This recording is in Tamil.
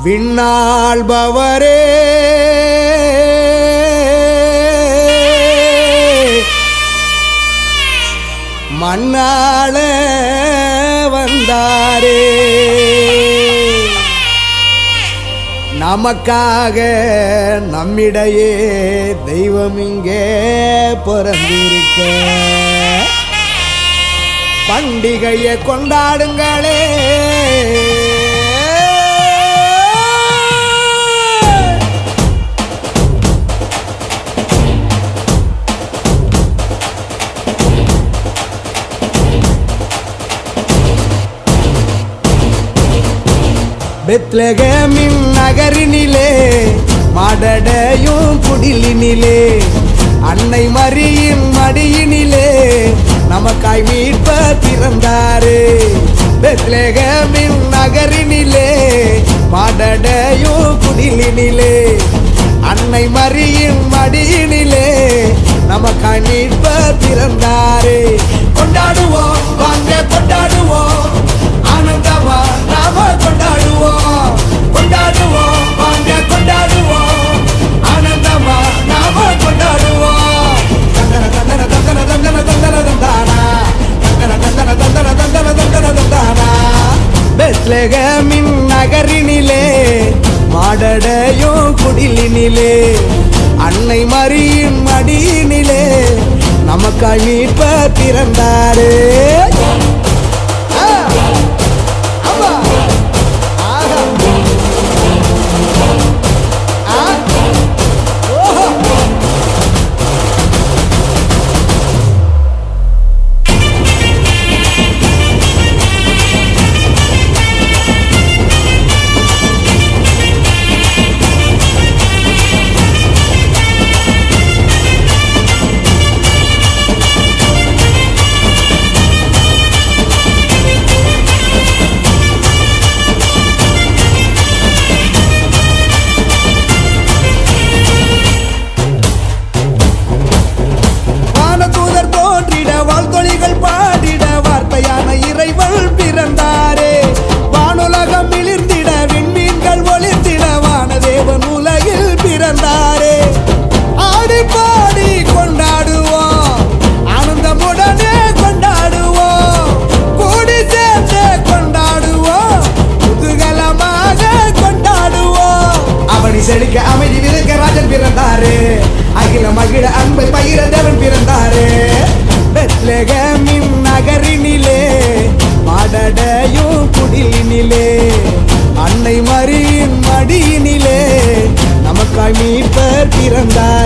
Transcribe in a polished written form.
விண்ணாள்பவரே மண்ணாள வந்தாரே நமக்காக நம்மிடையே தெய்வம் இங்கே பிறந்திருக்க பண்டிகையை கொண்டாடுங்களே பெத்லகேமின் நகரினிலே மாடடையும் குடிலினிலே அன்னை மரியின் மடியினிலே நமக்காய் மீட்பர் பிறந்தாரே. பெத்லகேமின் நகரினிலே மாடடையும் குடிலினிலே அன்னை மரியின் மடியினிலே நமக்காய் மீட்பர் பிறந்தாரே. கொண்டாடுவோம் வாங்க கொண்டாடுவோம் ஆனந்தமா நாம கொண்டாடுவோம். கொண்டாடுவோம் வாங்க கொண்டாடுவோம் ஆனந்தமா நாம கொண்டாடுவோம். தந்தன தந்தன தந்தன தந்தன தந்தன தந்தானா தந்தன தந்தன தந்தன தந்தன தந்தன தந்தானா. பெத்லகேமின் நகரினிலே மாடடையும் குடிலினிலே அன்னை மரியின் மடியினிலே நமக்காய் மீட்பர் பிறந்தாரே. செழிக்க அமைதி விருக்க ராஜன் பிறந்தாரு. அகில மகிழ அன்பை பகிர தேவன் பிறந்தாரு. பெத்லகேமின் நகரினிலே மாடடையும் குடிலினிலே அன்னை மரியின் மடியினிலே நமக்காய் மீட்பர் பிறந்தார்.